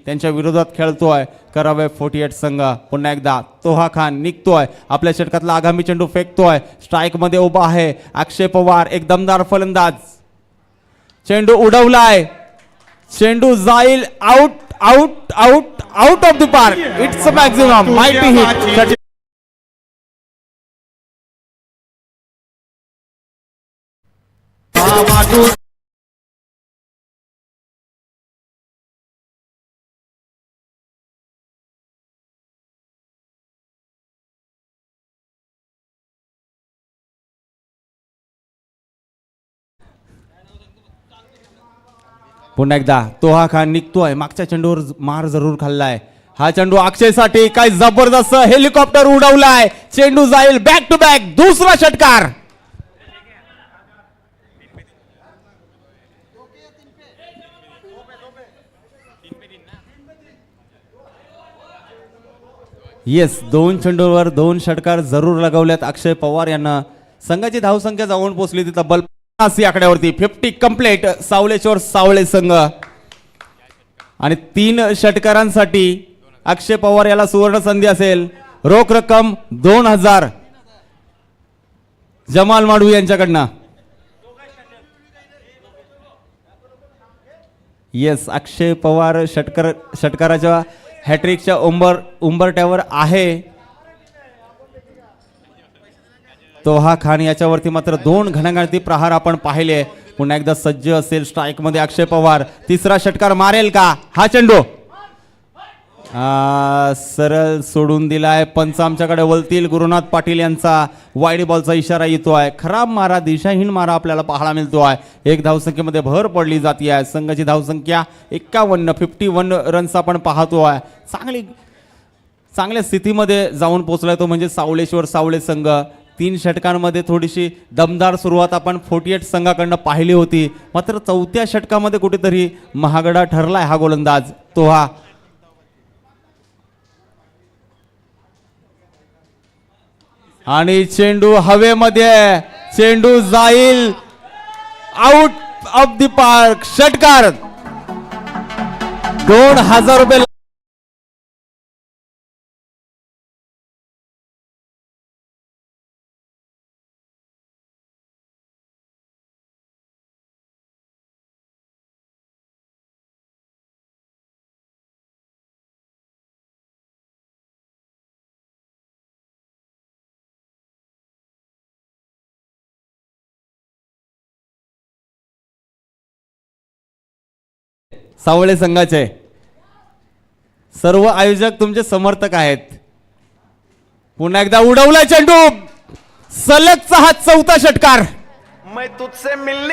त्यांच्या विरोधात खेळतोय करावे 48 संघ। पुन्हा एकदा तोहा खान निघतोय, आपल्या षटकातला आगामी चेंडू फेकतोय, स्ट्राइक मध्ये उभा आहे अक्षय पवार, एक दमदार फलंदाज, चेंडू उडवलाय, चेंडू जाईल out out out out of the park, it's a maximum mighty hit. पुन्हा एकदा तोहा खान निघतोय, मागच्या चेंडूवर मार जरूर खाल्लाय, हा चेंडू अक्षयसाठी काय जबरदस्त हेलिकॉप्टर उडवलाय, चेंडू जाईल बॅक टू बॅक, दुसरा षटकार। येस, 2 चेंडूवर 2 षटकार जरूर लगवल्यात अक्षय पवार यांना। संघाची धावसंख्या जाऊन पोहोचली ती तब्बल 80 आकड्यावरती, 50 कंप्लीट सावळेश्वर सावळे संघ। आणि 3 षटकारांसाठी अक्षय पवार याला सुवर्ण संधी असेल, रोख रक्कम 2000 जमाल माडू यांच्याकडनं। येस, अक्षय पवार षटकाराच्या हॅट्रिकच्या उंबरट्यावर आहे। तोहा खान याच्यावरती मात्र 2 घणाघाती प्रहार आपण पाहिले। पुन्हा एकदा सज्ज असेल स्ट्राइक मध्ये अक्षय पवार, तिसरा षटकार मारेल का, हा चेंडू सरळ सोडून दिलाय, पंच आमच्याकडे वळतील, गुरुनाथ पाटील यांचा वाईड बॉलचा इशारा येतोय, खराब मारा, दिशाहीन मारा आपल्याला पाहायला मिळतोय। एक धावसंख्येमध्ये भर पडली जाते, संघाची धावसंख्या 51 रन्स आपण पाहतोय। चांगल्या स्थितीमध्ये जाऊन पोहोचलाय तो म्हणजे सावळेश्वर सावळे संघ। 3 षटकांमध्ये थोडीशी दमदार सुरुवात आपण 48 संघाकडनं पाहिली होती, मात्र 4थ्या षटकामध्ये कुठेतरी महागडा ठरलाय हा गोलंदाज तोहा। आणि चेंडू हवेमध्ये, चेंडू जाईल आउट ऑफ द पार्क, षटकार। 2000 रुपये सावळे संघाचे सर्व आयोजक तुमचे समर्थक आहेत। पुन्हा एकदा उडवला चेंडू, सलगचा हा 4था षटकार। मैं तुझसे मिलने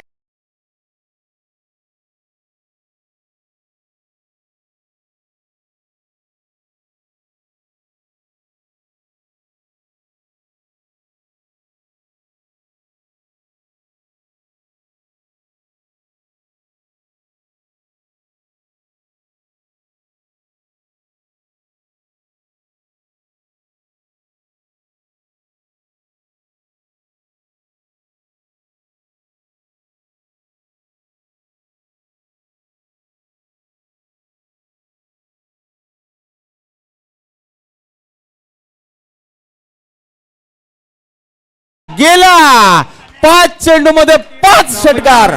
गेला, 5 चेंडू मध्ये 5 षटकार।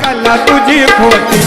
तुझी खोटी